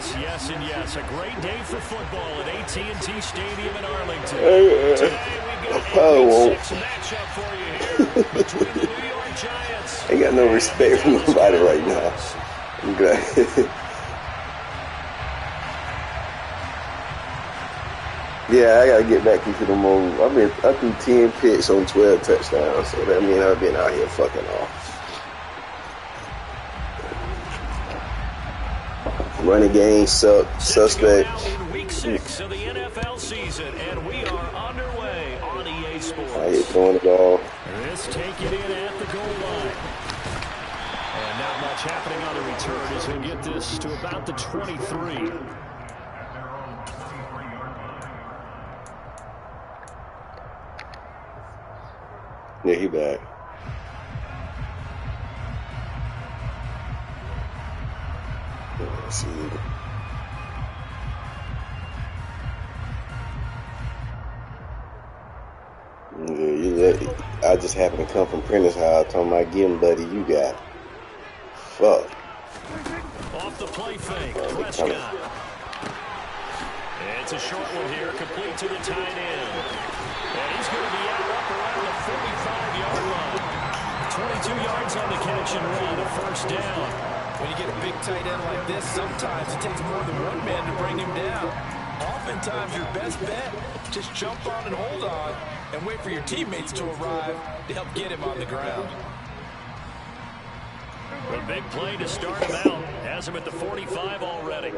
Yes, yes, and yes. A great day for football at AT&T Stadium in Arlington. Today we've got a Week 6 matchup for you here between the New York Giants. Ain't got no respect for nobody right now. I'm glad. Yeah, I gotta get back into the mode. I threw 10 picks on 12 touchdowns, so that means I've been out here fucking off. Running game suspect. In Week 6 of the NFL season, and we are underway on EA Sports. I hit throwing the ball. This take it in at the goal line. And not much happening on the return as we get this to about the 23. Yeah, he back. Let's see. Yeah, I just happened to come from Prentice House talking about getting buddy you got. Fuck. Off the play fake, Prescott. It's a short one here, complete to the tight end. And he's going to be out up around the 45-yard line. 22 yards on the catch and run, a first down. When you get a big tight end like this, sometimes it takes more than one man to bring him down. Oftentimes, your best bet, just jump on and hold on and wait for your teammates to arrive to help get him on the ground. A big play to start him out. Has him at the 45 already.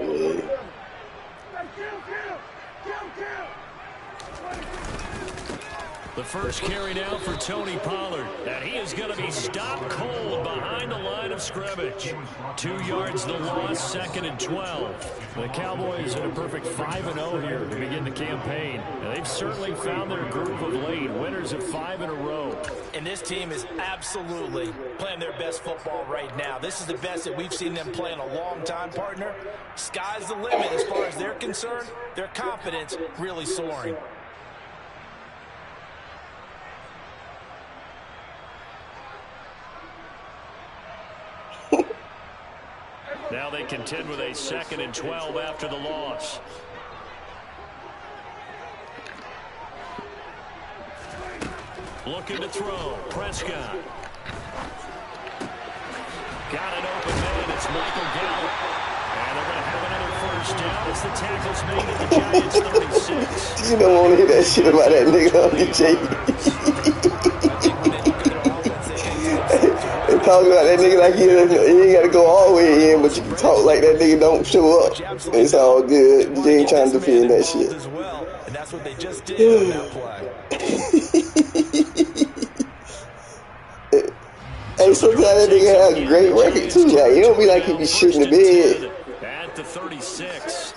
The first carry now for Tony Pollard, and he is going to be stopped cold behind the line of scrimmage. 2 yards the loss, 2nd and 12. The Cowboys in a perfect 5-0 here to begin the campaign. And they've certainly found their groove of late, winners of 5 in a row. And this team is absolutely playing their best football right now. This is the best that we've seen them play in a long time, partner. Sky's the limit as far as they're concerned. Their confidence really soaring. Now they contend with a 2nd and 12 after the loss. Looking to throw. Prescott. Got an open man. It's Michael Gallup. And they're going to have another first down as the tackle's made at the Giants' 36. You don't want to hear that shit about that nigga on the J. Talking about that nigga like you ain't got to go all the way in, but you can talk like that nigga don't show up. It's all good. You ain't trying to defend that shit. And that's what they just did on that play. Hey, sometimes that nigga has a great record too. Like, you don't be like he be shooting the bed. At the 36.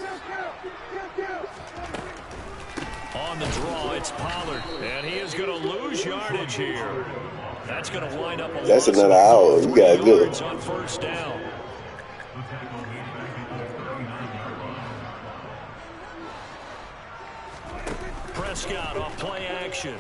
On the draw, it's Pollard. And he is going to lose yardage here. That's going to wind up a That's another hour. You got good. On first down. Prescott off play action.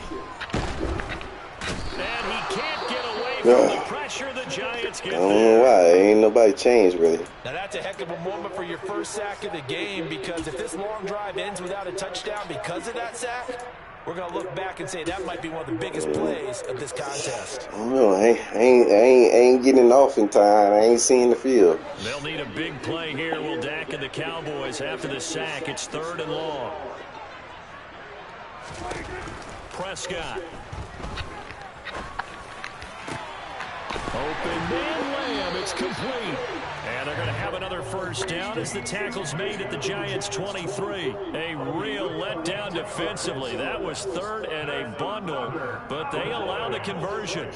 And he can't get away from the pressure the Giants get. I don't know why. Ain't nobody changed, really. Now, that's a heck of a moment for your first sack of the game, because if this long drive ends without a touchdown because of that sack, we're going to look back and say that might be one of the biggest plays of this contest. I don't know. I ain't getting off in time. I ain't seeing the field. They'll need a big play here. Will Dak and the Cowboys after the sack. It's 3rd and long. Prescott. Open man Lamb. It's complete. And they're going to have another first down as the tackle's made at the Giants' 23. A real letdown defensively. That was 3rd and a bundle, but they allow the conversion.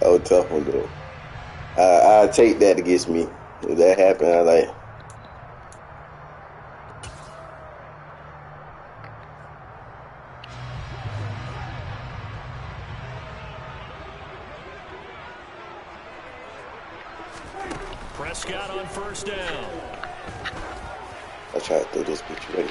That was a tough one, though. I'll take that against me. If that happened, I like... Prescott on first down. I'll try to throw this bitch ready.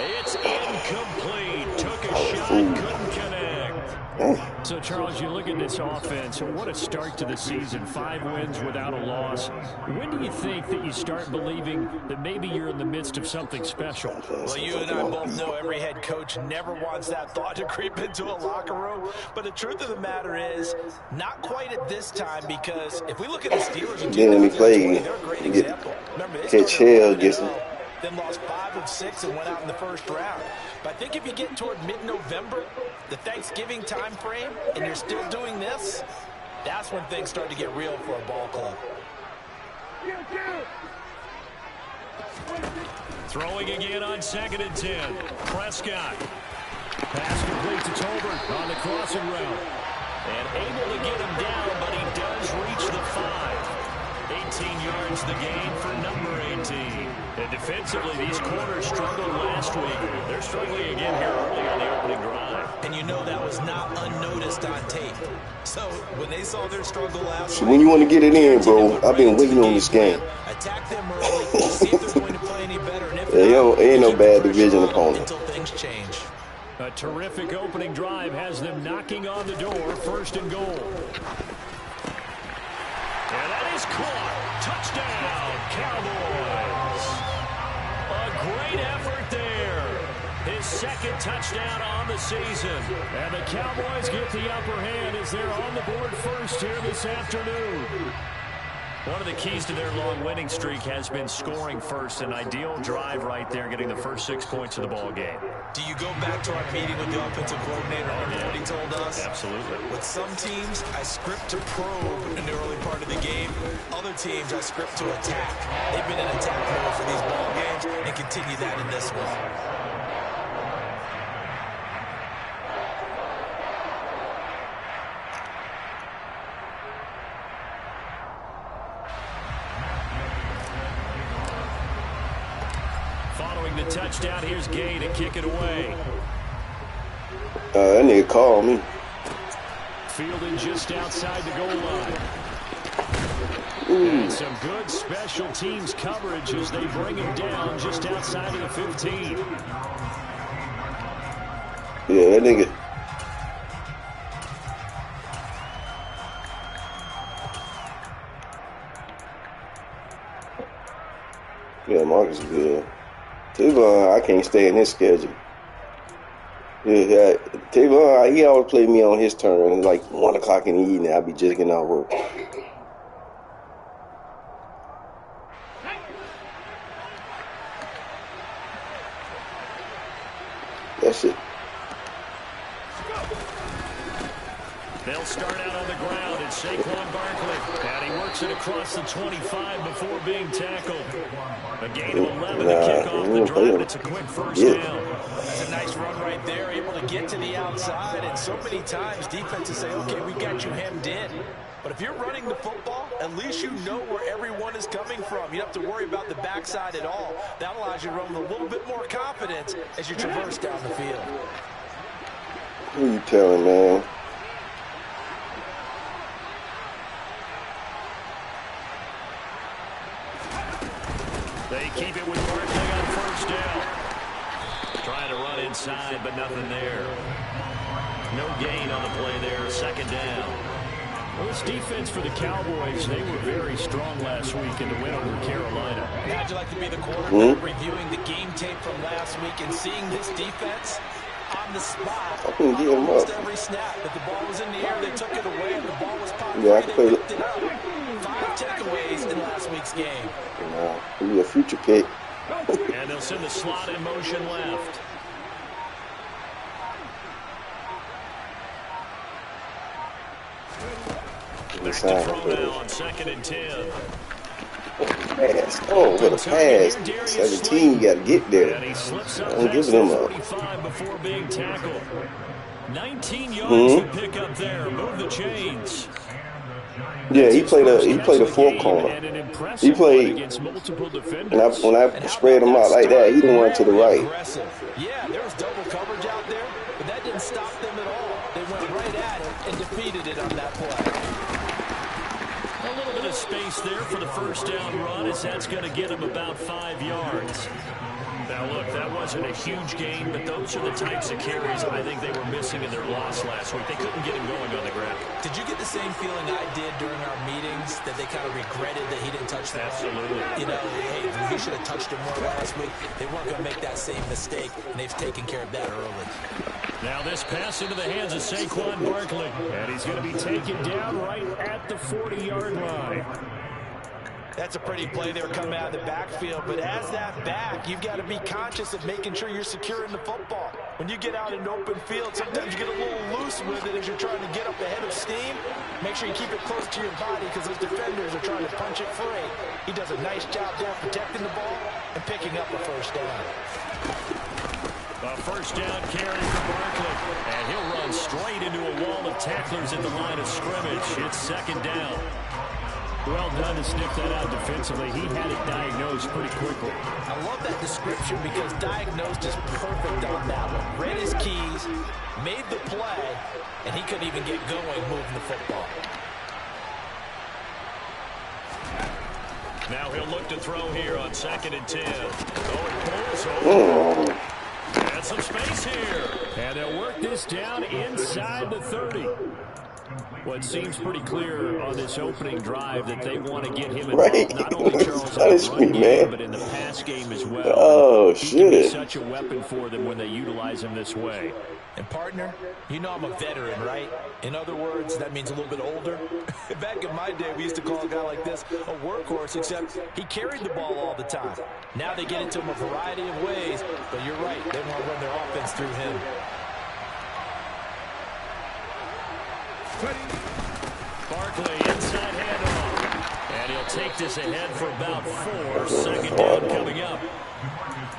It's incomplete. Took a shot, couldn't connect. So, Charles, you look at this offense, what a start to the season. 5 wins without a loss. When do you think that you start believing that maybe you're in the midst of something special? Well, you and I both know every head coach never wants that thought to creep into a locker room. But the truth of the matter is, not quite at this time, because if we look at the Steelers in 2020, they're a great example. Remember, they started 1-0, then lost 5 of 6 and went out in the first round. But I think if you get toward mid-November, the Thanksgiving time frame, and you're still doing this, that's when things start to get real for a ball club. Throwing again on 2nd and 10. Prescott. Pass complete to Tolbert on the crossing route. And able to get him down, but he does reach the 5. 18 yards the gain for number 18. And defensively, these corners struggled last week. They're struggling again here early on the opening drive. And you know that was not unnoticed on tape. So when they saw their struggle last week, when you want to get it in, bro, I've been waiting on this game. Attack them early, see if they're going to play any better. And if ain't no bad division opponent. Until things change. A terrific opening drive has them knocking on the door. 1st and goal. And that is caught. Touchdown, Cowboys. A great effort there. His 2nd touchdown on the season. And the Cowboys get the upper hand as they're on the board first here this afternoon. One of the keys to their long winning streak has been scoring first. An ideal drive right there, getting the first 6 points of the ball game. Do you go back to our meeting with the offensive coordinator? Remember what he told us? Absolutely. With some teams, I script to probe in the early part of the game. Other teams, I script to attack. They've been in attack mode for these ball games and continue that in this one. Following the touchdown, here's Gay to kick it away. That nigga called me. Fielded just outside the goal line. And some good special teams coverage as they bring him down just outside of the 15. Yeah, that nigga. Yeah, Marcus is good. Tavon, I can't stay in his schedule. Yeah, Tavon, he always played me on his turn. Like 1 o'clock in the evening, I'll be just getting out of work. That's it. They'll start out on the ground. It's Saquon Barkley. And he works it across the 25 before being tackled. A gain of 11 to kick off the drive, and it's a quick first down. That's a nice run right there, able to get to the outside. And so many times defenses say, okay, we got you hemmed in. But if you're running the football, at least you know where everyone is coming from. You don't have to worry about the backside at all. That allows you to run with a little bit more confidence as you traverse down the field. Who you telling, man? They keep it with Barkley on first down. Trying to run inside, but nothing there. No gain on the play there. 2nd down. Well, this defense for the Cowboys, they were very strong last week in the win over Carolina. How'd you like to be the quarterback reviewing the game tape from last week and seeing this defense on the spot on almost every snap? If the ball was in the air, they took it away. If the ball was popped, they picked it up. 5 takeaways in last week's game. He'll be a future pick. And they'll send the slot in motion left. Back to throw now on 2nd and 10. Pass. Oh, what a pass. 17, you got to get there. And he slips up I'm past giving the him up. 45 before being tackled. 19 yards to pick up there. Move the chains. Yeah, he played a 4 corner. He played when I spread him out like that, he didn't run to the right. Yeah, there was double coverage out there, but that didn't stop them at all. They went right at it and defeated it on that play. A little bit of space there for the first down run, as that's going to get him about 5 yards. Now, look, that wasn't a huge gain, but those are the types of carries I think they were missing in their loss last week. They couldn't get him going on the ground. Did you get the same feeling I did during our meetings, that they kind of regretted that he didn't touch that? Absolutely. You know, hey, he should have touched him more last week. They weren't going to make that same mistake, and they've taken care of that early. Now this pass into the hands of Saquon Barkley, and he's going to be taken down right at the 40-yard line. That's a pretty play there coming out of the backfield, but as that back, you've got to be conscious of making sure you're securing the football. When you get out in open field, sometimes you get a little loose with it as you're trying to get up ahead of steam. Make sure you keep it close to your body because those defenders are trying to punch it free. He does a nice job there protecting the ball and picking up a first down. A first down carry for Barkley, and he'll run straight into a wall of tacklers at the line of scrimmage. It's second down. Well done to sniff that out defensively. He had it diagnosed pretty quickly. I love that description because diagnosed is perfect on that one. Read his keys, made the play, and he couldn't even get going moving the football. Now he'll look to throw here on 2nd and 10. Oh, it pulls over. And some space here. And they'll work this down inside the 30. Well, it seems pretty clear on this opening drive that they want to get him involved, not only Charles in the run game, but in the pass game as well. Oh, he can be shit. such a weapon for them when they utilize him this way. And partner, you know I'm a veteran, right? In other words, that means a little bit older. Back in my day, we used to call a guy like this a workhorse, except he carried the ball all the time. Now they get it to him a variety of ways, but you're right, they want to run their offense through him. Barkley inside handoff. And he'll take this ahead for about 4. Second down coming up.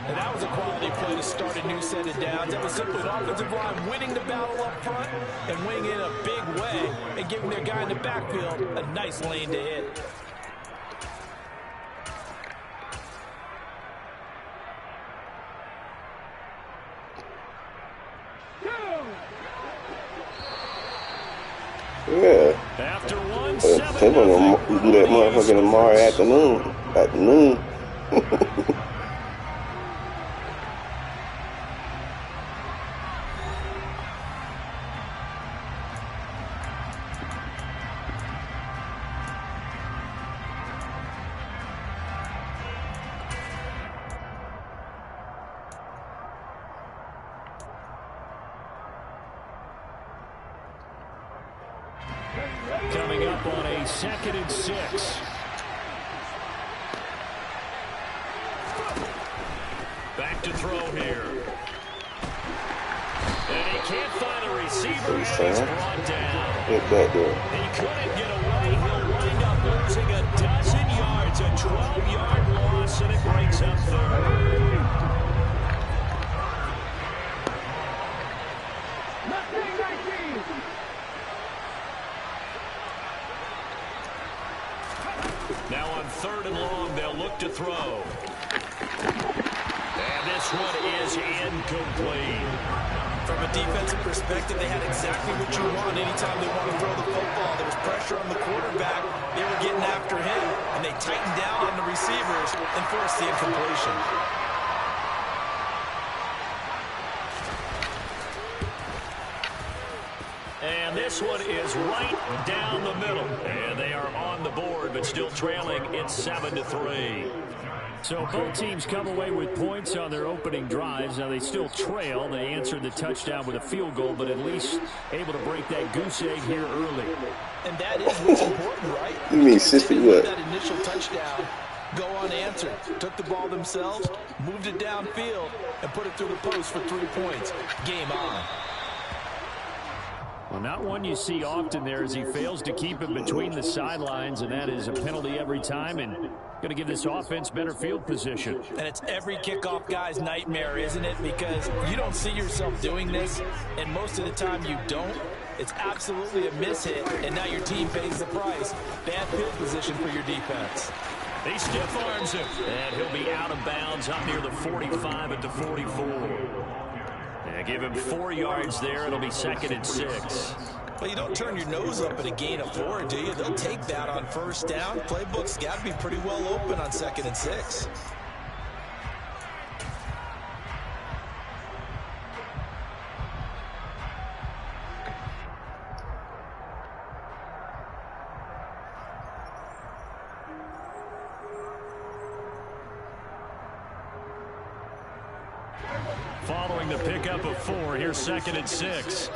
And that was a quality play to start a new set of downs. That was simply an offensive line winning the battle up front and winning in a big way and giving their guy in the backfield a nice lane to hit. Yeah. After 1, They 7 want to do that motherfucker tomorrow afternoon. Coming up on a 2nd and 6. Back to throw here. And he can't find a receiver, and he's brought down. Get back there. He couldn't get away. He'll wind up losing a dozen yards, a 12-yard loss, and it breaks up 3rd. Now on 3rd and long, they'll look to throw. And this one is incomplete. From a defensive perspective, they had exactly what you want anytime they want to throw the football. There was pressure on the quarterback. They were getting after him, and they tightened down on the receivers and forced the incompletion. And this one is right down the middle. And they are on the board, but still trailing. It's 7-3. So both teams come away with points on their opening drives. Now they still trail. They answered the touchdown with a field goal, but at least able to break that goose egg here early. And that is what's important, right? You mean sister what? That initial touchdown go unanswered. Took the ball themselves, moved it downfield, and put it through the post for 3 points. Game on. Well, not one you see often there as he fails to keep it between the sidelines, and that is a penalty every time and going to give this offense better field position. And it's every kickoff guy's nightmare, isn't it? Because you don't see yourself doing this, and most of the time you don't. It's absolutely a mishit, and now your team pays the price. Bad field position for your defense. He stiff arms him, and he'll be out of bounds up near the 45 at the 44. And give him 4 yards there. It'll be 2nd and 6. Well, you don't turn your nose up at a gain of 4, do you? They'll take that on first down. Playbook's got to be pretty well open on 2nd and 6. following the pickup of 4. Here's 2nd and 6.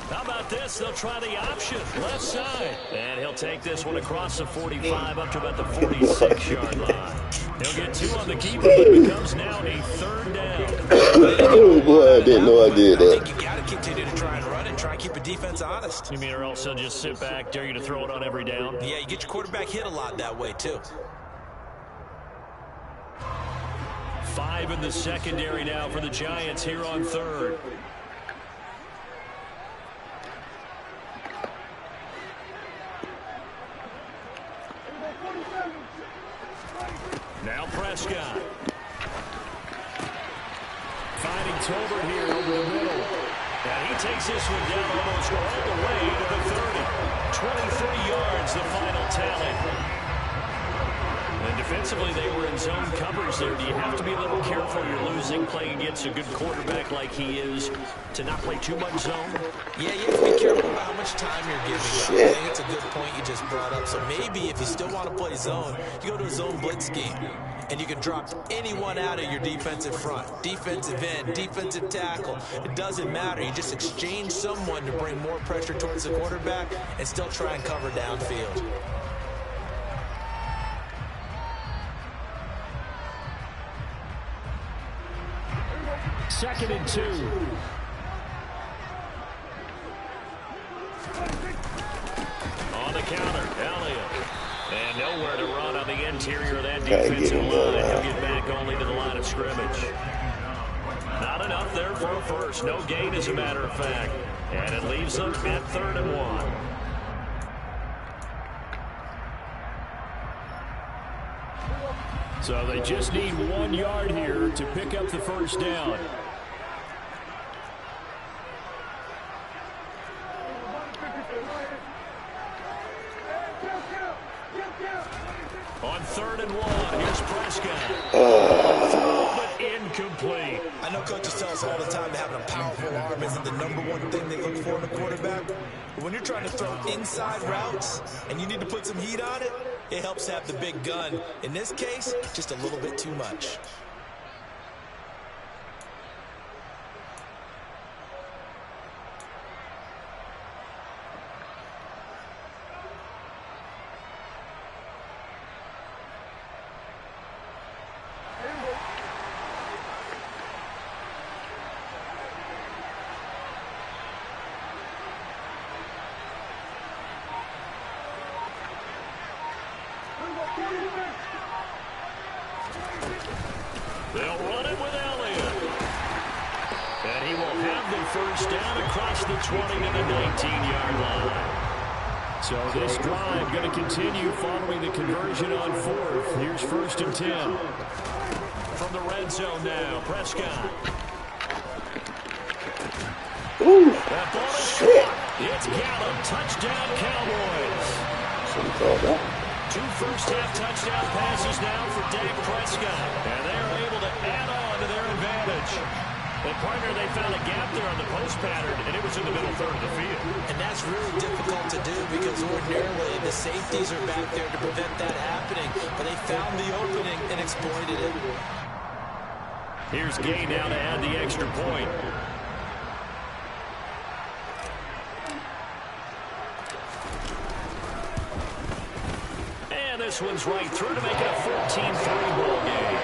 How about this? They'll try the option, left side. And he'll take this one across the 45 up to about the 46-yard line. He'll get 2 on the keeper, but it becomes now a 3rd down. Oh, boy, I didn't know I did that. I think you got to continue to try and run and try and keep the defense honest. You mean or else they'll just sit back, dare you to throw it on every down? Yeah, you get your quarterback hit a lot that way, too. 5 in the secondary now for the Giants here on 3rd. Now Prescott. Finding Tolbert here over the middle. And he takes this one down almost all the way to the 30. 23 yards, the final tally. And defensively, they were in zone coverage there. Do you have to be a little careful? You're losing, playing against a good quarterback like he is, to not play too much zone? Yeah, you have to be careful about how much time you're giving up. I think it's a good point you just brought up. So maybe if you still want to play zone, you go to a zone blitz scheme. And you can drop anyone out of your defensive front. Defensive end, defensive tackle. It doesn't matter. You just exchange someone to bring more pressure towards the quarterback and still try and cover downfield. 2nd and 2. On the counter, Elliott. And nowhere to run on the interior of that defensive line. He'll get back only to the line of scrimmage. Not enough there for a first. No gain, as a matter of fact. And it leaves them at 3rd and 1. So they just need 1 yard here to pick up the first down. On 3rd and 1, here's Prescott. But incomplete. I know coaches tell us all the time that having a powerful arm isn't the #1 thing they look for in a quarterback. But when you're trying to throw inside routes and you need to put some heat on it, it helps have the big gun. In this case, just a little bit too much. They'll run it with Elliott. And he will have the first down across the 20 to the 19-yard line. So this drive going to continue following the conversion on 4th. Here's 1st and 10. From the red zone now, Prescott. Ooh, That ball is shit. caught. It's Gallup. Touchdown, Cowboys. Shouldn't call that. 2 first-half touchdown passes now for Dak Prescott. And they're able to add on to their advantage. And, partner, they found a gap there on the post pattern, and it was in the middle third of the field. And that's really difficult to do because ordinarily the safeties are back there to prevent that happening. But they found the opening and exploited it. Here's Gay now to add the extra point. And this one's right through to make it a 14-3 ball game.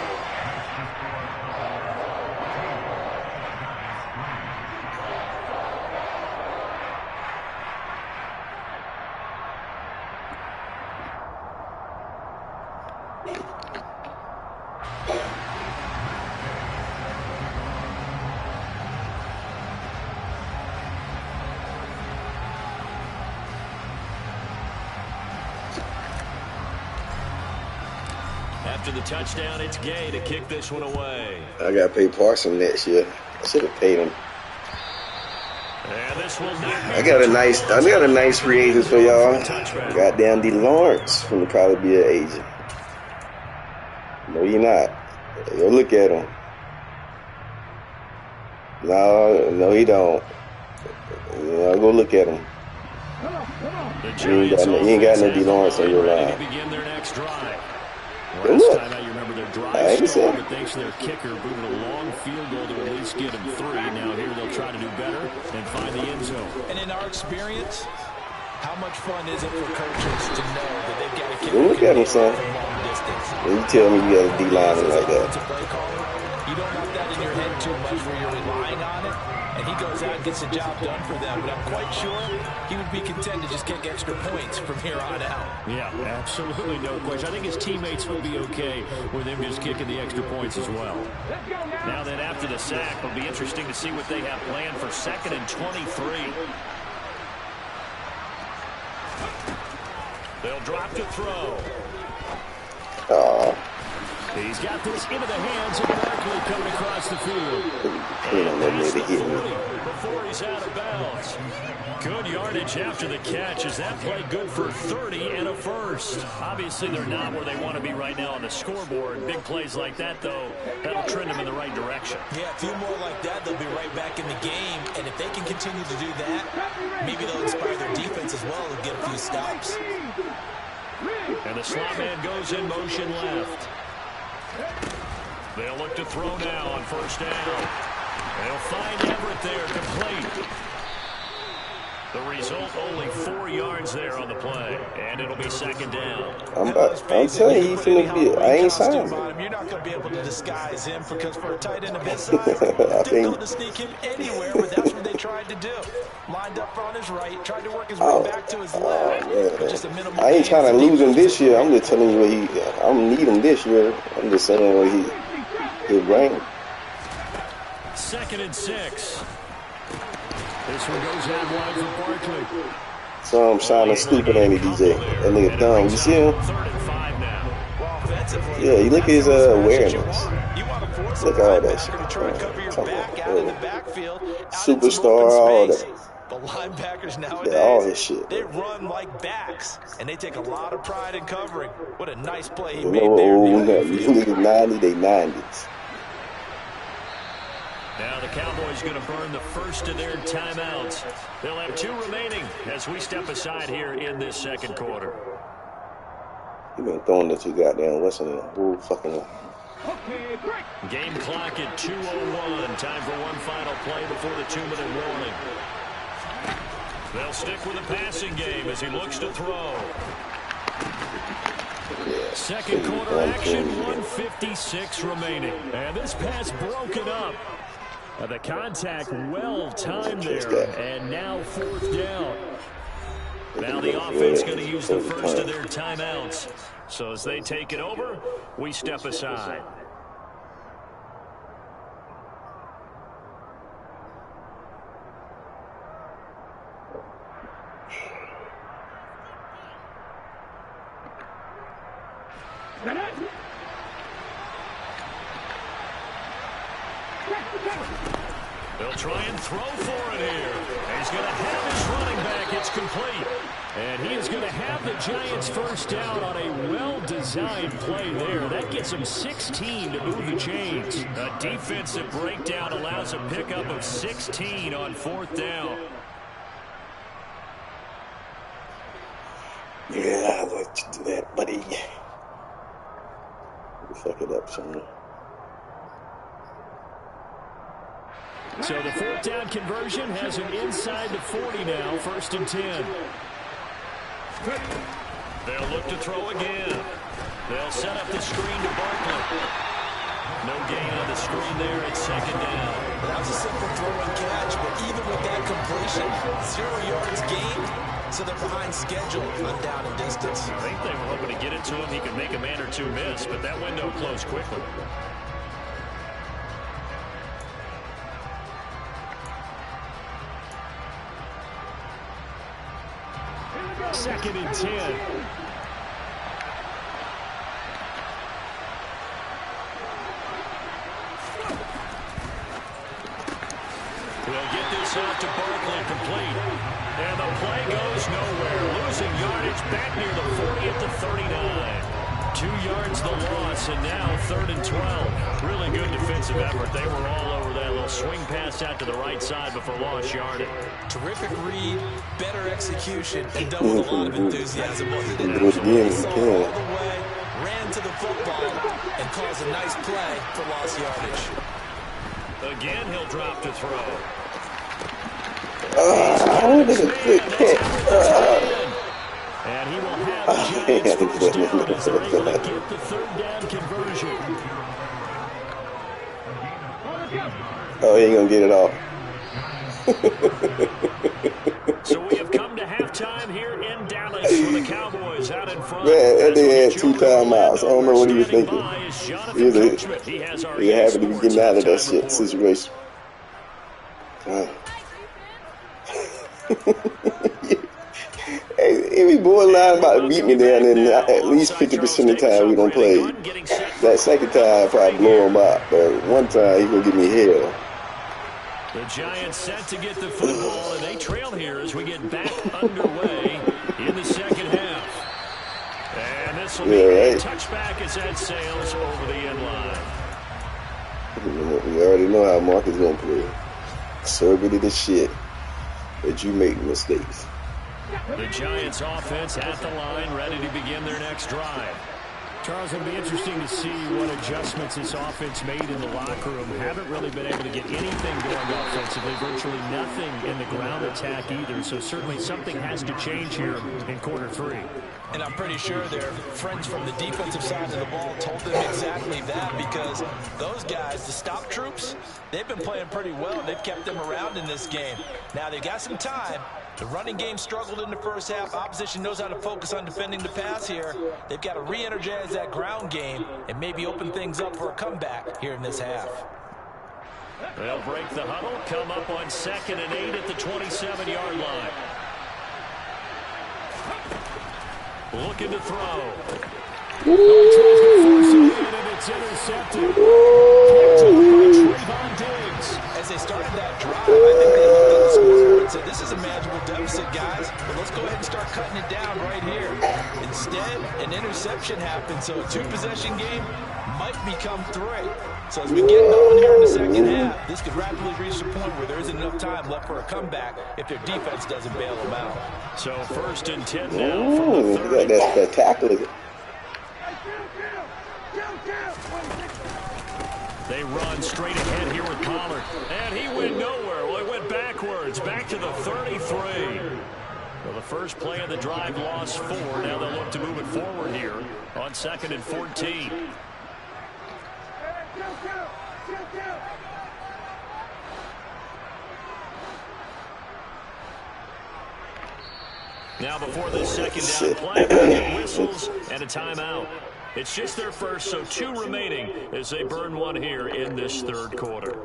After the touchdown, it's Gay to kick this one away. I got to pay Parson next year. I should have paid him. And this will not I got a nice free agent for y'all. Goddamn D. Lawrence from the probably be an agent. No, you're not. Go look at him. No, he don't. Go look at him. The Giants You ain't got no D Lawrence on your ready line. to begin their next drive. Good Last look. time out, you remember their I drive ain't stalled, saying. but thanks to their kicker, booted a long field goal to at least get them 3. Now here they'll try to do better and find the end zone. And in our experience, how much fun is it for coaches to know that they've got a kicker Well, look at him, son. from long distance? When you tell me you got a D lineman like that. You don't want that in your head too much where you're relying on it, and he goes out and gets the job done for them. But I'm quite sure he would be content to just kick extra points from here on out. Yeah, absolutely no question. I think his teammates will be okay with him just kicking the extra points as well. Now then, after the sack, it'll be interesting to see what they have planned for 2nd and 23. They'll drop to throw. He's got this into the hands of Barkley coming across the field. Before he's out of bounds. Good yardage after the catch. Is that play good for 30 and a first? Obviously, they're not where they want to be right now on the scoreboard. Big plays like that, though, that'll trend them in the right direction. Yeah, a few more like that, they'll be right back in the game. And if they can continue to do that, maybe they'll inspire their defense as well and get a few stops. And the slot man goes in motion left. They'll look to throw now on first down. They'll find Everett there, complete. The result, only 4 yards there on the play, and it'll be 2nd down. I'm telling you, he's finna be. I ain't signed. You're not going to be able to disguise him because for a tight end of his size, it's difficult to sneak him anywhere, but that's what they tried to do. Lined up on his right, tried to work his way back to his left. But just a minimal I ain't trying to lose him this year. I'm just telling you what I don't need him this year. I'm just saying what he'll bring. 2nd and 6. This one goes out wide for Barkley. So I'm sounding stupid, ain't he, DJ? That nigga dumb. You see him? 3rd and 5 now. Yeah, you look at his awareness. Look at all that shit. Superstar, all that. The linebackers nowadays, yeah, all his shit. They run like backs, and they take a lot of pride in covering. What a nice play he You made know, there. you niggas 90, they 90s. Now the Cowboys going to burn the first of their timeouts. They'll have 2 remaining as we step aside here in this 2nd quarter. You been throwing that you goddamn what's in the whole fucking. Game clock at 2:01. Time for one final play before the 2-minute warning. They'll stick with the passing game as he looks to throw. Yeah, 2nd quarter action, 1:56 remaining. And this pass broken up. The contact well timed there, and now 4th down. Now the offense going to use the first of their timeouts. So as they take it over, we step aside. They'll try and throw for it here. He's going to have his running back. It's complete. And he is going to have the Giants first down on a well-designed play there. That gets him 16 to move the chains. A defensive breakdown allows a pickup of 16 on 4th down. Yeah, I'd like to do that, buddy. Fuck it up somewhere. So the 4th down conversion has him inside the 40 now, 1st and 10. They'll look to throw again. They'll set up the screen to Barkley. No gain on the screen there at 2nd down. That was a simple throw and catch, but even with that completion, 0 yards gained, so they're behind schedule on down and distance. I think they were hoping to get it to him. He could make a man or 2 miss, but that window closed quickly. Second and 10. They'll get this out to Barkley, complete. And the play goes nowhere. Losing yardage back near the 40 at the 39. 2 yards the loss, and now 3rd and 12. Really good defensive effort. They were all over that little swing pass out to the right side before lost yardage. Terrific read, better execution, and done with a lot of enthusiasm. Wasn't it? Do it again if you Saw can. all the way, ran to the football, and caused a nice play for lost yardage. Again, he'll drop to throw. This is a quick catch. And he will have the Giants first down as they're able to get the 3rd down conversion. Oh, he ain't gonna get it off. So we have come to halftime here in Dallas with the Cowboys out in front. Man, they had 2 timeouts. I don't know what he was thinking. He happy to be getting out of that shit situation. Every boy lying about to beat me down, and at least 50% of the time we don't play. That second time I probably blow him out, but one time he gonna give me hell. The Giants set to get the football, and they trail here as we get back underway in the second half. And this will be a touchback as that sails over the end line. We already know how Mark is gonna play. Conservative as shit, but you make mistakes. The Giants offense at the line, ready to begin their next drive. Charles, it'll be interesting to see what adjustments this offense made in the locker room. Haven't really been able to get anything going offensively, virtually nothing in the ground attack either. So certainly something has to change here in quarter 3. And I'm pretty sure their friends from the defensive side of the ball told them exactly that, because those guys, the stop troops, they've been playing pretty well. They've kept them around in this game. Now they've got some time. The running game struggled in the first half. Opposition knows how to focus on defending the pass here. They've got to re-energize that ground game and maybe open things up for a comeback here in this half. They'll break the huddle, come up on 2nd and 8 at the 27-yard line. Looking to throw. He tries to force it in, and it's intercepted. As they started that drive, I think they looked at the scoreboard and said, this is a manageable deficit, guys, but let's go ahead and start cutting it down right here. Instead, an interception happened, so a 2-possession game might become 3. So as we get going here in the second half, this could rapidly reach the point where there isn't enough time left for a comeback if their defense doesn't bail them out. So 1st and 10 now from the 30. That's spectacular. They run straight ahead here with Pollard. And he went nowhere. Well, he went backwards, back to the 33. Well, the first play of the drive lost 4. Now they'll look to move it forward here on 2nd and 14. Now before the second down play, we get whistles and a timeout. It's just their first, so 2 remaining as they burn 1 here in this 3rd quarter.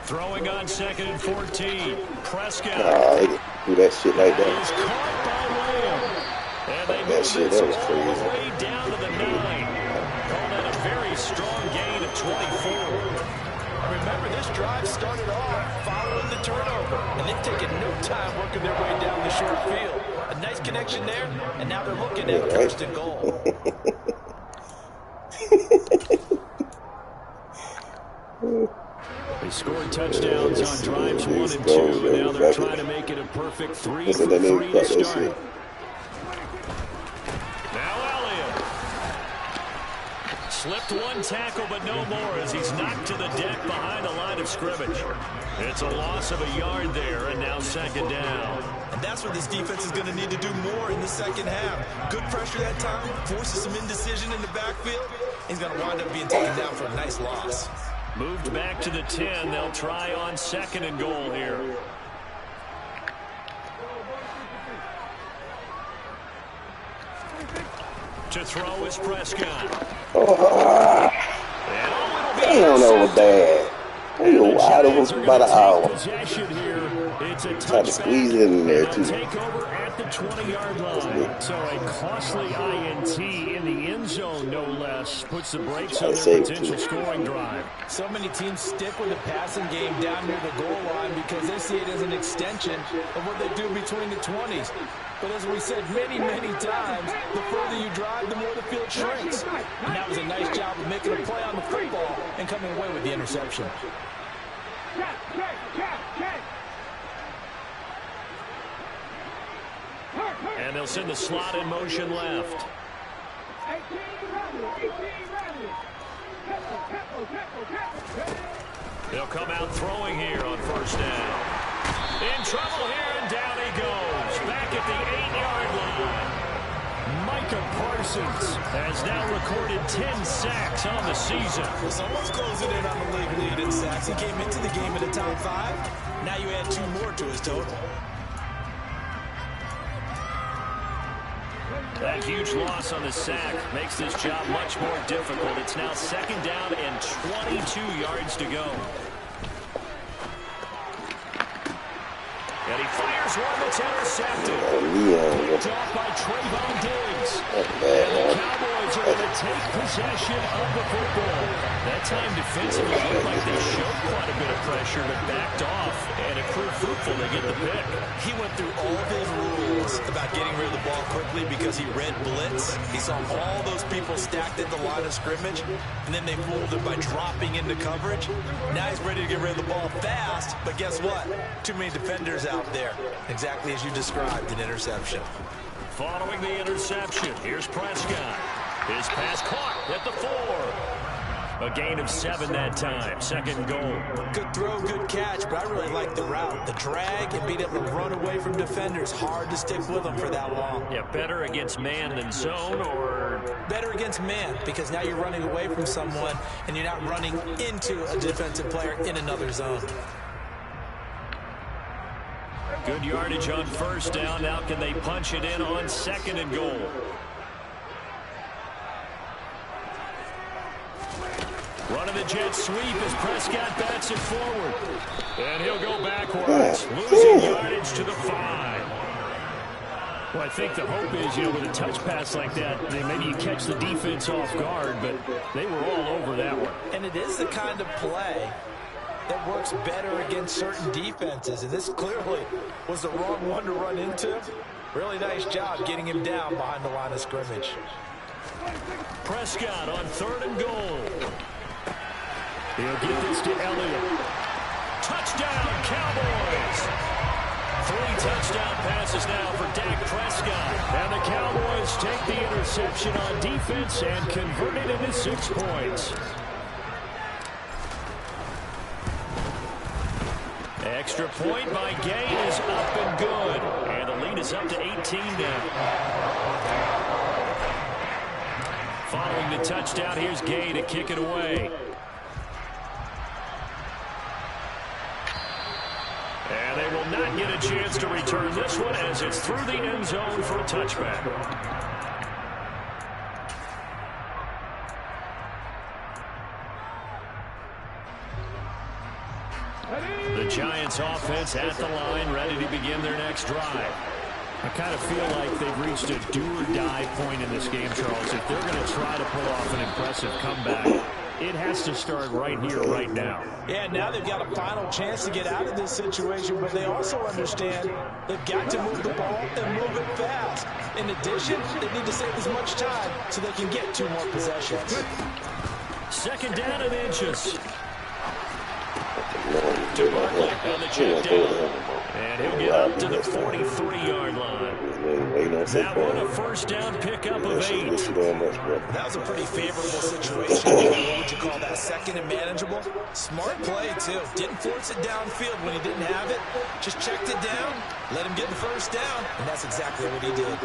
Throwing on 2nd and 14. Prescott. He do that shit like that. He's caught by Lamb. And they That shit, that was crazy. all the way down to the 9. Call that a very strong gain of 24. Remember, this drive started off following the turnover, and they've taken no time working their way down the short field. A nice connection there, and now they're looking at 1st and goal. They scored touchdowns on drives 1 and 2, and now they're trying to make it a perfect 3 for 3 to start. Now Elliott. Slipped 1 tackle, but no more as he's knocked to the deck behind the line of scrimmage. It's a loss of a yard there, and now 2nd down. And that's where this defense is going to need to do more in the second half. Good pressure that time, forces some indecision in the backfield. He's going to wind up being taken down for a nice loss. Moved back to the 10. They'll try on 2nd and goal here. To throw is Prescott. Damn, that was bad. We were wide open for about an hour. Possession here It's a Tried to squeeze it in there, too. Take over at the 20-yard line. So a costly INT in the end zone, no less, puts the brakes on their potential scoring drive. So many teams stick with the passing game down near the goal line because they see it as an extension of what they do between the 20s. But as we said many, many times, the further you drive, the more the field shrinks. And that was a nice job of making a play on the football and coming away with the interception. And they'll send the slot in motion left. They'll come out throwing here on first down. In trouble here, and down he goes. Back at the 8-yard line. Micah Parsons has now recorded 10 sacks on the season. Someone's closing in on the league lead in sacks. He came into the game in the top 5. Now you add 2 more to his total. That huge loss on the sack makes this job much more difficult. It's now second down and 22 yards to go. And he fires one that's intercepted. Picked off by Trayvon Diggs. And the Cowboys are going to take possession of the football. That time defensively looked like they showed quite a bit of pressure but backed off. And it proved fruitful to get the pick. He went through all of his rules about getting rid of the ball quickly because he read blitz. He saw all those people stacked at the line of scrimmage, and then they fooled him by dropping into coverage. Now he's ready to get rid of the ball fast, but guess what? Too many defenders out there. Exactly as you described, an interception. Following the interception, here's Prescott. His pass caught at the 4. A gain of 7 that time. Second goal. Good throw, good catch, but I really like the route. The drag and being able to run away from defenders. Hard to stick with them for that long. Yeah, better against man than zone, or? Better against man, because now you're running away from someone and you're not running into a defensive player in another zone. Good yardage on first down. Now can they punch it in on second and goal? Running the jet sweep as Prescott bats it forward. And he'll go backwards, losing yardage to the 5. Well, I think the hope is, with a touch pass like that, maybe you catch the defense off guard, but they were all over that one. And it is the kind of play that works better against certain defenses, and this clearly was the wrong one to run into. Really nice job getting him down behind the line of scrimmage. Prescott on third and goal. He'll get this to Elliott. Touchdown, Cowboys! 3 touchdown passes now for Dak Prescott. And the Cowboys take the interception on defense and convert it into 6 points. Extra point by Gay is up and good. And the lead is up to 18 now. Following the touchdown, here's Gay to kick it away. And they will not get a chance to return this one as it's through the end zone for a touchback. The Giants offense at the line, ready to begin their next drive. I kind of feel like they've reached a do-or-die point in this game, Charles. If they're going to try to pull off an impressive comeback, it has to start right here, right now. Yeah, now they've got a final chance to get out of this situation, but they also understand they've got to move the ball and move it fast. In addition, they need to save as much time so they can get 2 more possessions. Second down and inches. To Barkley on the check down. And he'll get up to the 43-yard line. That one a first down pickup of 8. That was a pretty favorable situation. What would you call that? Second and manageable? Smart play, too. Didn't force it downfield when he didn't have it. Just checked it down, let him get the first down, and that's exactly what he did.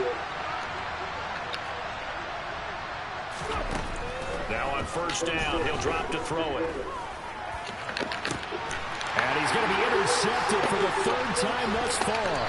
Now on first down, he'll drop to throw it. And he's going to be intercepted for the 3rd time thus far.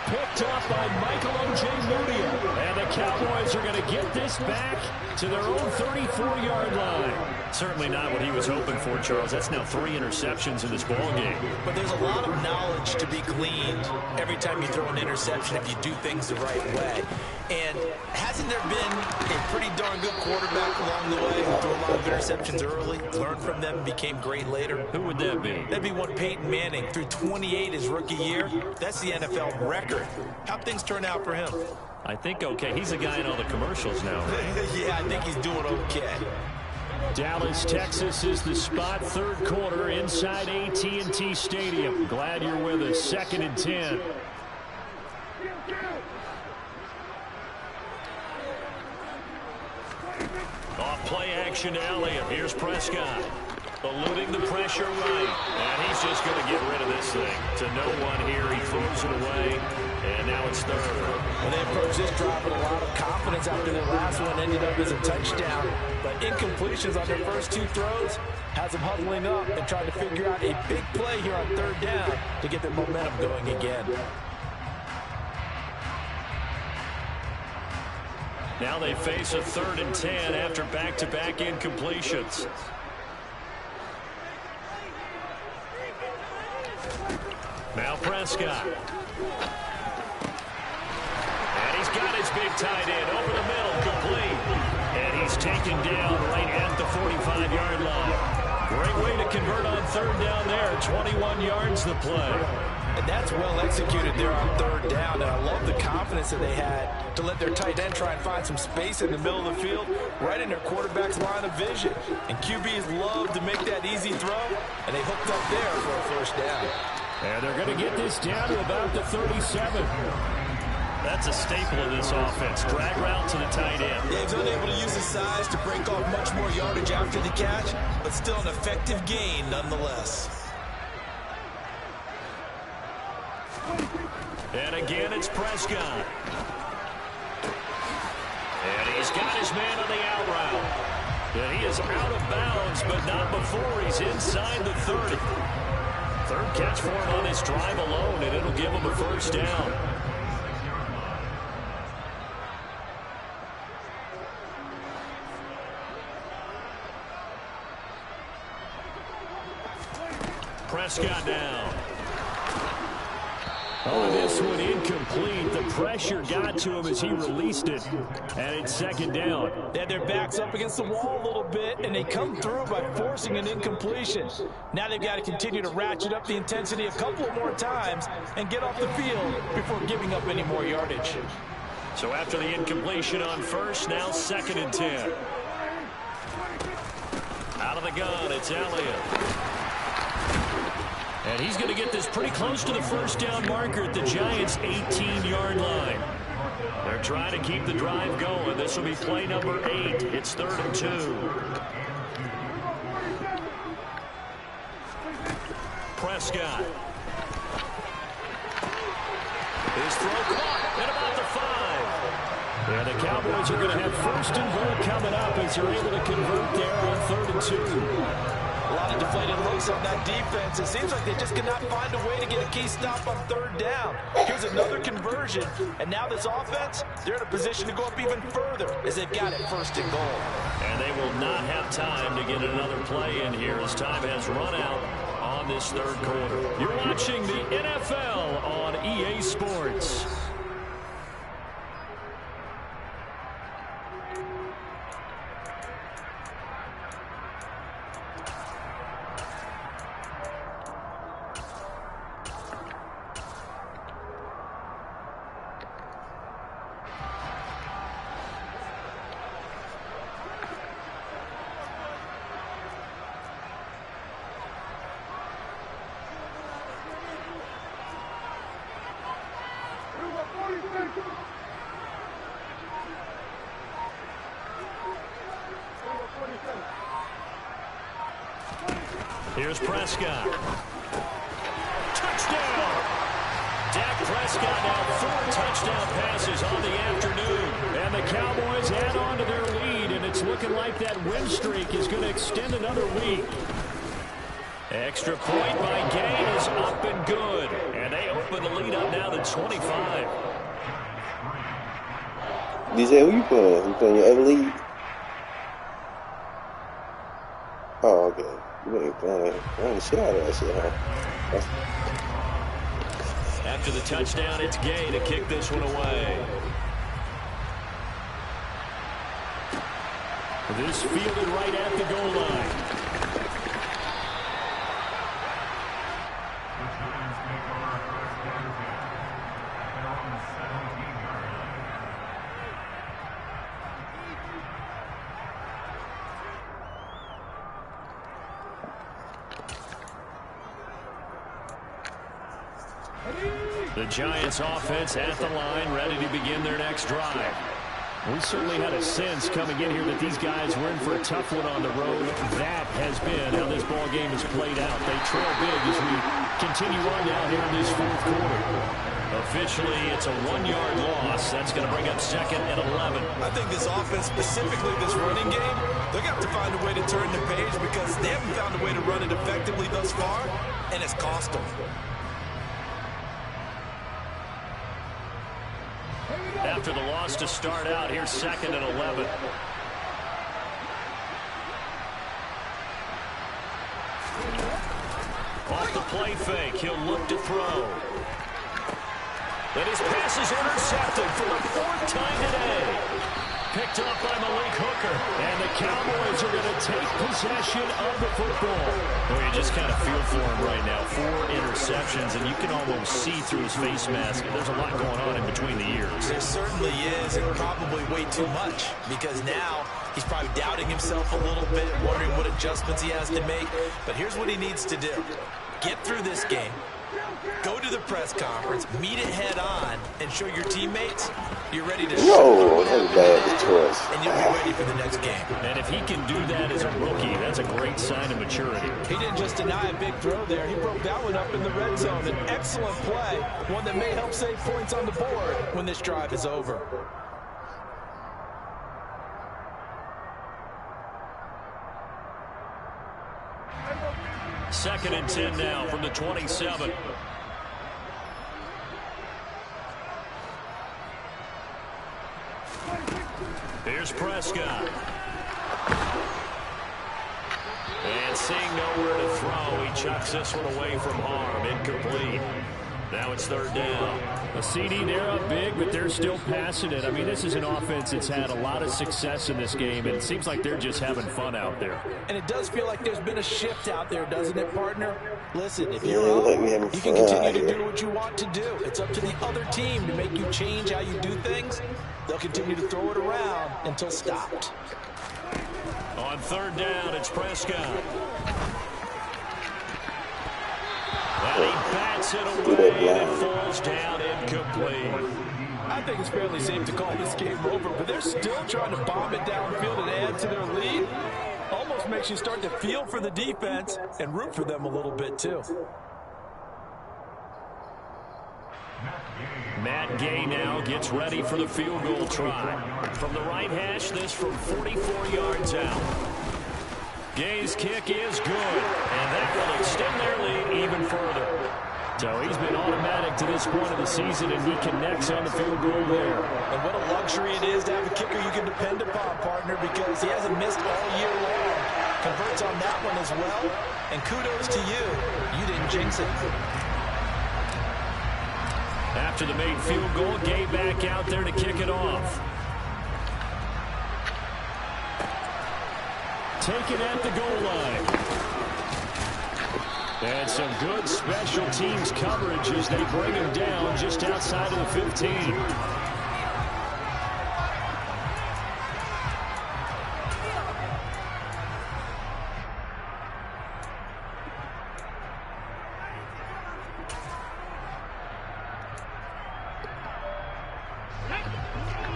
picked up by Michael O.J. Moody. And the Cowboys are going to get this back to their own 34-yard line. Certainly not what he was hoping for, Charles. That's now 3 interceptions in this ball game. But there's a lot of knowledge to be gleaned every time you throw an interception if you do things the right way. And hasn't there been a pretty darn good quarterback along the way who threw a lot of interceptions early, learned from them, became great later? Who would that be? That'd be one Peyton Manning. Threw 28 his rookie year. That's the NFL record. How'd things turn out for him? I think okay. He's a guy in all the commercials now, right? Yeah, I think he's doing okay. Dallas, Texas is the spot. Third quarter inside AT&T Stadium. Glad you're with us. 2nd and 10. Off play action to Elliott. Here's Prescott. Eluding the pressure right. And he's just going to get rid of this thing. To no one here. He throws it away. And now it's 3rd. Well, they approached this drive with a lot of confidence after their last one ended up as a touchdown. But incompletions on their first 2 throws has them huddling up and trying to figure out a big play here on 3rd down to get their momentum going again. Now they face a 3rd and 10 after back-to-back incompletions. Now Prescott. And he's got his big tight end over the middle, complete. And he's taken down right at the 45-yard line. Great way to convert on 3rd down there. 21 yards the play. And that's well executed there on 3rd down. And I love the confidence that they had to let their tight end try and find some space in the middle of the field, right in their quarterback's line of vision. And QBs love to make that easy throw, and they hooked up there for a 1st down. And they're going to get this down to about the 37. That's a staple of this offense. Drag route to the tight end. Yeah, he's unable to use his size to break off much more yardage after the catch, but still an effective gain nonetheless. And again, it's Prescott. And he's got his man on the out route. And he is out of bounds, but not before he's inside the 30. 3rd catch for him on this drive alone, and it'll give him a 1st down. Prescott down. On this one, incomplete. The pressure got to him as he released it. And it's 2nd down. They had their backs up against the wall a little bit, and they come through by forcing an incompletion. Now they've got to continue to ratchet up the intensity a couple more times and get off the field before giving up any more yardage. So after the incompletion on 1st, now 2nd and 10. Out of the gun, it's Elliott. And he's going to get this pretty close to the 1st down marker at the Giants' 18-yard line. They're trying to keep the drive going. This will be play number 8. It's 3rd and 2. Prescott. His throw caught at about the 5. And the Cowboys are going to have 1st and goal coming up as they're able to convert there on 3rd and 2. A lot of deflated looks on that defense. It seems like they just cannot find a way to get a key stop on 3rd down. Here's another conversion, and now this offense, they're in a position to go up even further as they've got it 1st and goal. And they will not have time to get another play in here as time has run out on this 3rd quarter. You're watching the NFL on EA Sports. Here's Prescott. Touchdown! Dak Prescott now 4 touchdown passes on the afternoon. And the Cowboys add on to their lead, and it's looking like that win streak is going to extend another week. Extra point by Gay is up and good. And they open the lead up now to 25. DJ, who you playing? You playing your other league? Oh, okay. You ain't playing the shit out of that shit, huh? After the touchdown, it's Gay to kick this one away. This fielded right at the goal line. The Giants offense at the line, ready to begin their next drive. We certainly had a sense coming in here that these guys were in for a tough one on the road. That has been how this ball game has played out. They trail big as we continue on now here in this fourth quarter. Officially, it's a 1-yard loss. That's going to bring up 2nd and 11. I think this offense, specifically this running game, they're going to have to find a way to turn the page because they haven't found a way to run it effectively thus far, and it's cost them. After the loss to start out, here's 2nd and 11. Off the play fake, he'll look to throw. And his pass is intercepted for the 4th time today. Picked up by Malik Hooker. And the Cowboys are going to take possession of the football. Well, you just kind of feel for him right now. 4 interceptions, and you can almost see through his face mask. There's a lot going on in between the ears. There certainly is, and probably way too much, because now he's probably doubting himself a little bit, wondering what adjustments he has to make. But here's what he needs to do. Get through this game. Go to the press conference, meet it head on, and show your teammates you're ready to No, that's a bad choice. And you'll be ready for the next game. And if he can do that as a rookie, that's a great sign of maturity. He didn't just deny a big throw there. He broke that one up in the red zone. An excellent play, one that may help save points on the board when this drive is over. Second and 10 now from the 27. Here's Prescott. And seeing nowhere to throw, he chucks this one away from harm. Incomplete. Now it's 3rd down. A CD, they're up big, but they're still passing it. I mean, this is an offense that's had a lot of success in this game, and it seems like they're just having fun out there. And it does feel like there's been a shift out there, doesn't it, partner? Listen, if you're up, you can continue to do what you want to do. It's up to the other team to make you change how you do things. They'll continue to throw it around until stopped. On 3rd down, it's Prescott. And he bats it away, and it falls down incomplete. I think it's fairly safe to call this game over, but they're still trying to bomb it downfield and add to their lead. Almost makes you start to feel for the defense and root for them a little bit, too. Matt Gay now gets ready for the field goal try. From the right hash, this from 44 yards out. Gay's kick is good, and that will extend their lead even further. So he's been automatic to this point of the season, and he connects on the field goal there. And what a luxury it is to have a kicker you can depend upon, partner, because he hasn't missed all year long. Converts on that one as well, and kudos to you. You didn't jinx it. After the made field goal, Gay back out there to kick it off. Taken at the goal line. And some good special teams coverage as they bring him down just outside of the 15.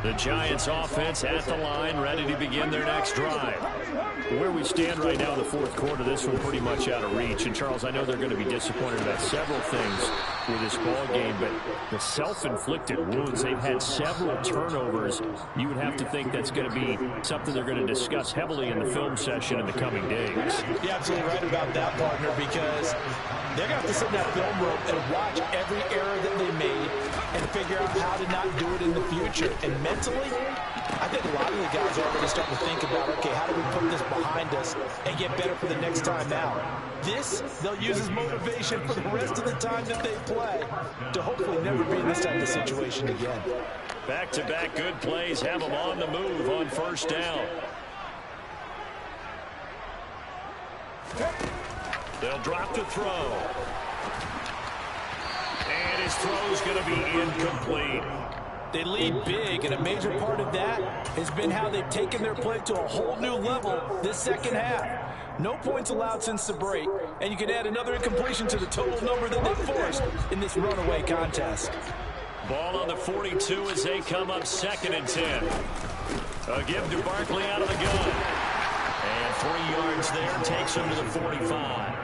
The Giants offense at the line, ready to begin their next drive. Where we stand right now in the fourth quarter, this one pretty much out of reach. And, Charles, I know they're going to be disappointed about several things with this ball game, but the self-inflicted wounds, they've had several turnovers. You would have to think that's going to be something they're going to discuss heavily in the film session in the coming days. You're absolutely right about that, partner, because They're going to have to sit in that film room and watch every error that they made and figure out how to not do it in the future. And mentally, I think a lot of the guys are already starting to think about, okay, how do we put this behind us and get better for the next time out? This, they'll use as motivation for the rest of the time that they play to hopefully never be in this type of situation again. Back-to-back good plays have them on the move on first down. They'll drop the throw. And his throw's going to be incomplete. They lead big, and a major part of that has been how they've taken their play to a whole new level this second half. No points allowed since the break, and you can add another incompletion to the total number that they forced in this runaway contest. Ball on the 42 as they come up 2nd and 10. A give to Barkley out of the gun. And 3 yards there takes him to the 45.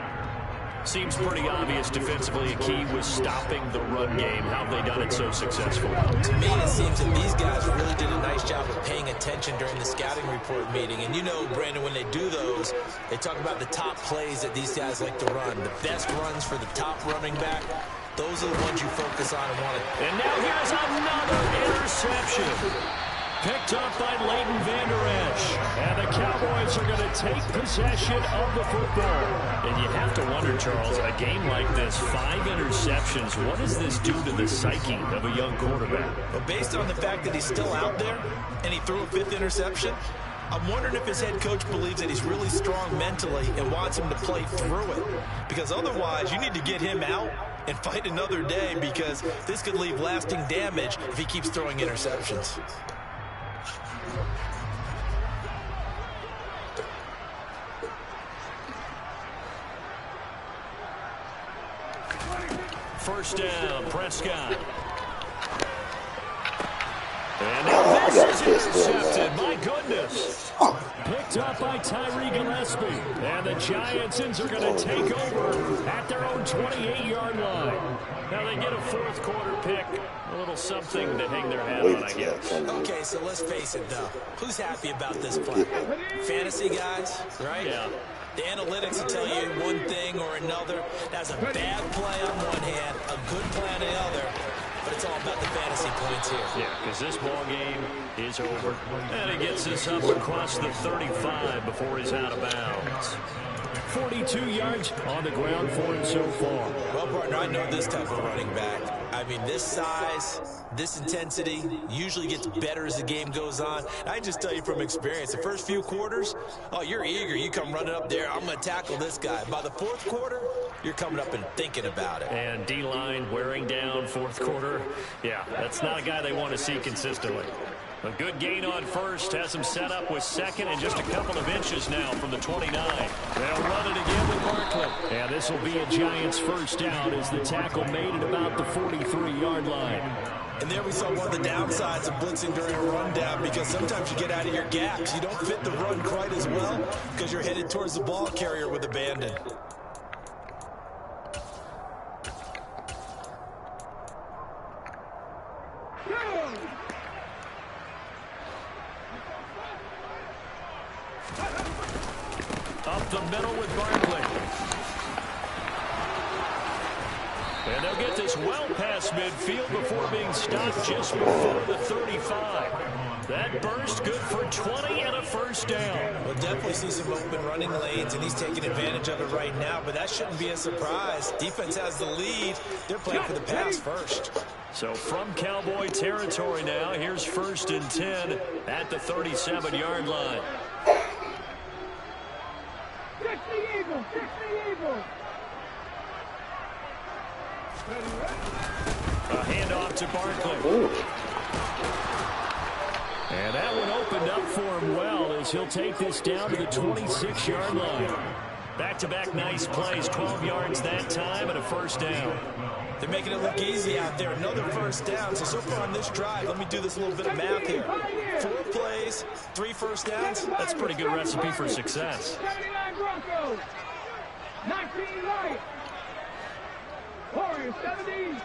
Seems pretty obvious defensively a key was stopping the run game. How have they done it so successfully? To me, it seems that these guys really did a nice job of paying attention during the scouting report meeting. And you know, Brandon, when they do those, they talk about the top plays that these guys like to run. The best runs for the top running back, those are the ones you focus on and want to. And now here's another interception. Picked up by Leighton Vander Esch. And the Cowboys are going to take possession of the football. And you have to wonder, Charles, in a game like this, 5 interceptions, what does this do to the psyche of a young quarterback? Well, based on the fact that he's still out there and he threw a 5th interception, I'm wondering if his head coach believes that he's really strong mentally and wants him to play through it. Because otherwise, you need to get him out and fight another day, because this could leave lasting damage if he keeps throwing interceptions. First down, Prescott. And now this is intercepted. My goodness. Picked up by Tyree Gillespie. And the Giantsons are going to take over at their own 28-yard line. Now they get a 4th quarter pick. A little something to hang their hat on, I guess. Okay, so let's face it, though. Who's happy about this play? Fantasy guys, right? Yeah. The analytics will tell you one thing or another. That's a bad play on one hand, a good play on the other. But it's all about the fantasy points here. Yeah, because this ball game is over. And he gets this up across the 35 before he's out of bounds. 42 yards on the ground for him so far. Well, partner, I know this type of running back. I mean, this size, this intensity usually gets better as the game goes on. And I just tell you from experience, the first few quarters, oh, you're eager. You come running up there, I'm going to tackle this guy. By the 4th quarter, you're coming up and thinking about it. And D-line wearing down 4th quarter. Yeah, that's not a guy they want to see consistently. A good gain on first, has him set up with 2nd and just a couple of inches now from the 29. They'll run it again with Barkley. And this will be a Giants first down as the tackle made at about the 43-yard line. And there we saw one of the downsides of blitzing during a rundown, because sometimes you get out of your gaps. You don't fit the run quite as well because you're headed towards the ball carrier with abandon. Up the middle with Barkley. And they'll get this well past midfield before being stopped just before the 35. That burst good for 20 and a first down. We'll definitely see some open running lanes, and he's taking advantage of it right now, but that shouldn't be a surprise. Defense has the lead. They're playing for the pass first. So from Cowboy territory now, here's 1st and 10 at the 37-yard line. A handoff to Barkley. Ooh. And that one opened up for him well as he'll take this down to the 26-yard line. Back-to-back nice plays, 12 yards that time and a first down. They're making it look easy out there. Another first down. So far on this drive, let me do this little bit of math here. 4 plays, 3 first downs. That's a pretty good recipe for success. 79 Broncos. 19 Lions. Warriors 70.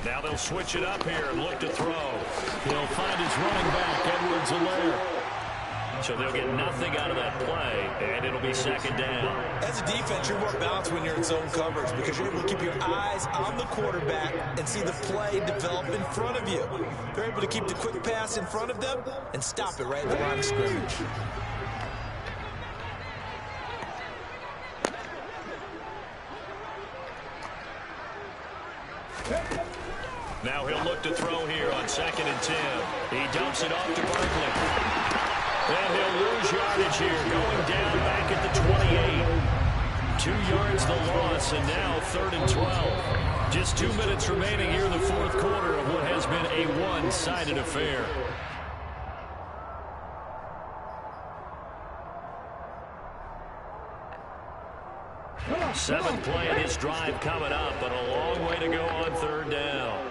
Now they'll switch it up here and look to throw. He'll find his running back, Edwards-Helaire. So they'll get nothing out of that play, and it'll be second down. As a defense, you're more balanced when you're in zone coverage because you're able to keep your eyes on the quarterback and see the play develop in front of you. They're able to keep the quick pass in front of them and stop it right at the line of scrimmage. Now he'll look to throw here on 2nd and 10. He dumps it off to Barkley. And he'll lose yardage here, going down back at the 28. 2 yards the loss, and now 3rd and 12. Just 2 minutes remaining here in the 4th quarter of what has been a one-sided affair. Seventh play in his drive coming up, but a long way to go on 3rd down.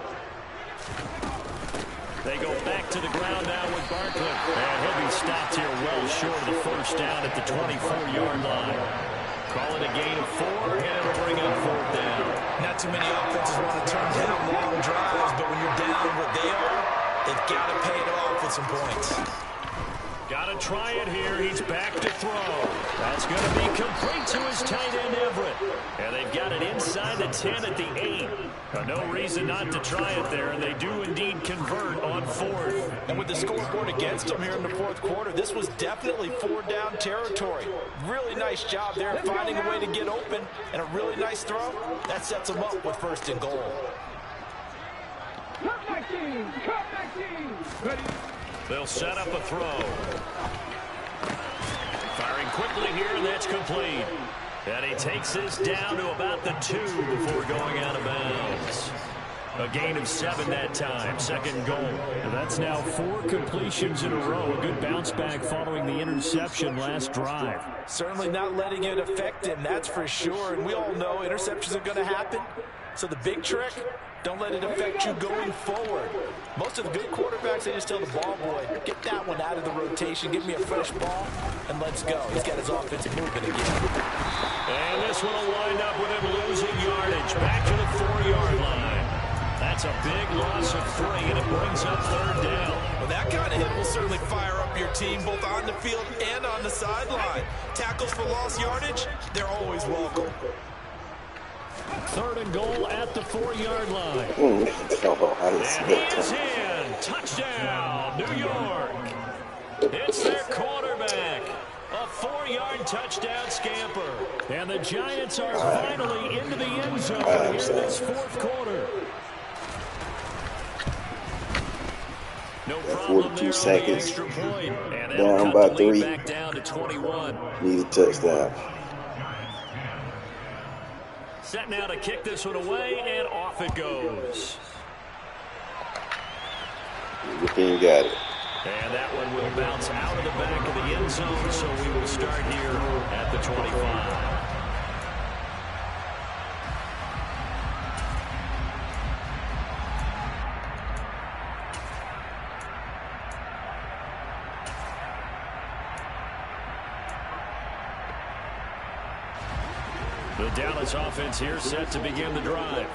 They go back to the ground now with Barkley. And he'll be stopped here well short of the 1st down at the 24-yard line. Call it a gain of 4, and it'll bring up 4th down. Not too many offenses want to turn down long drives, but when you're down what they are, they've got to pay it off with some points. Got to try it here. He's back to throw. That's going to be complete to his tight end, Everett. And they've got it inside the 10 at the 8. No reason not to try it there, and they do indeed convert on 4th. And with the scoreboard against them here in the 4th quarter, this was definitely 4-down territory. Really nice job there finding a way to get open, and a really nice throw. That sets them up with 1st and goal. Cut back team! Cut back team! Ready? They'll set up a throw. Firing quickly here, and that's complete. And he takes this down to about the 2 before going out of bounds. A gain of 7 that time, 2nd goal. And that's now 4 completions in a row. A good bounce back following the interception last drive. Certainly not letting it affect him, that's for sure. And we all know interceptions are going to happen. So the big trick, don't let it affect you going forward. Most of the good quarterbacks, they just tell the ball boy, get that one out of the rotation, give me a fresh ball, and let's go. He's got his offense moving again. And this one will wind up with him losing yardage. Back to the 4-yard line. That's a big loss of 3, and it brings up 3rd down. Well, that kind of hit will certainly fire up your team, both on the field and on the sideline. Tackles for lost yardage, they're always welcome. 3rd and goal at the 4-yard line. Oh, I didn't see And he that is coming. in. Touchdown, New York. It's their quarterback. A 4-yard touchdown scamper. And the Giants are finally into the end zone here in this 4th quarter. No problem 42 there on seconds. the extra point. And Down that'll by cut the lead 3. back down to 21. Need a touchdown. Set now to kick this one away, and off it goes. You got it. And that one will bounce out of the back of the end zone, so we will start here at the 25. The Dallas offense here set to begin the drive.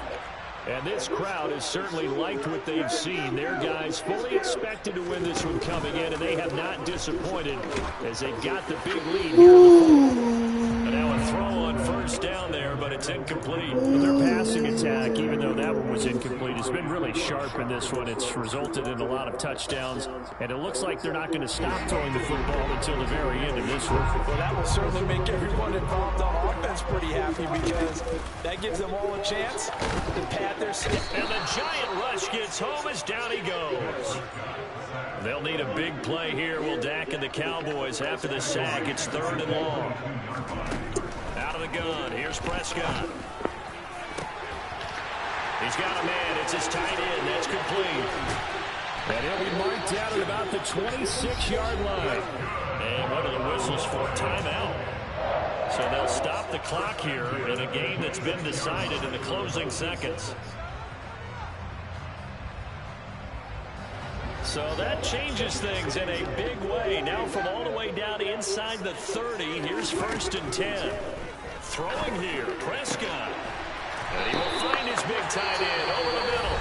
And this crowd has certainly liked what they've seen. Their guys fully expected to win this one coming in, and they have not disappointed as they got the big lead here in the 4th. And now a throw on 1st down there, but it's incomplete. Their passing attack, even though that one was incomplete, has been really sharp in this one. It's resulted in a lot of touchdowns, and it looks like they're not going to stop throwing the football until the very end of this one. Well, that will certainly make everyone involved on offense pretty happy because that gives them all a chance to pad their stick. And the giant rush gets home as down he goes. They'll need a big play here. Will Dak and the Cowboys after the sack. It's 3rd and long. Out of the gun. Here's Prescott. He's got a man. It's his tight end. That's complete. And he'll be marked down at about the 26-yard line. And what are the whistles for? Timeout. So they'll stop the clock here in a game that's been decided in the closing seconds. So that changes things in a big way. Now from all the way down inside the 30, here's 1st and 10. Throwing here, Prescott. And he will find his big tight end over the middle.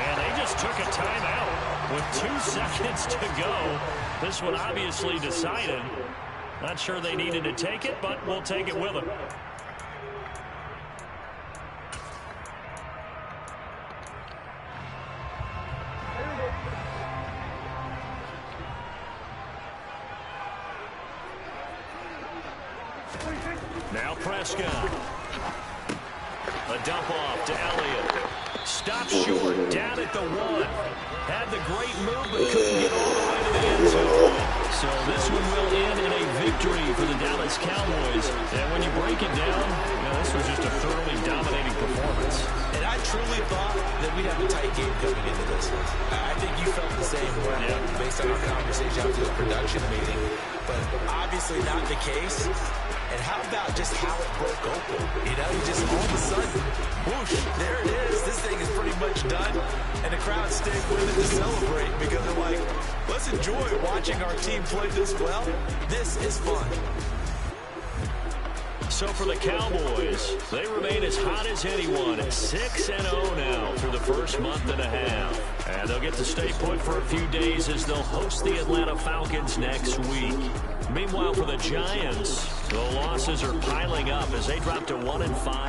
And they just took a timeout with 2 seconds to go. This one obviously decided. Not sure they needed to take it, but we'll take it with them. Now Prescott. A dump off to Elliott. Stop short, down at the 1. Had the great move, but couldn't get all the way to the end zone. So this one will end in a victory for the Dallas Cowboys. And when you break it down, this was just a thoroughly dominating performance. And I truly thought that we'd have a tight game coming into this. I think you felt the same way based on our conversation after the production meeting. But obviously not the case. And how about just how it broke open? You just all of a sudden, whoosh, there it is. This thing is pretty much done. And the crowd stayed with it to celebrate because they're like, let's enjoy watching our team play this well. This is fun. So for the Cowboys, they remain as hot as anyone at 6-0 now through the first month and a half. And they'll get to stay put for a few days as they'll host the Atlanta Falcons next week. Meanwhile, for the Giants, the losses are piling up as they drop to 1-5.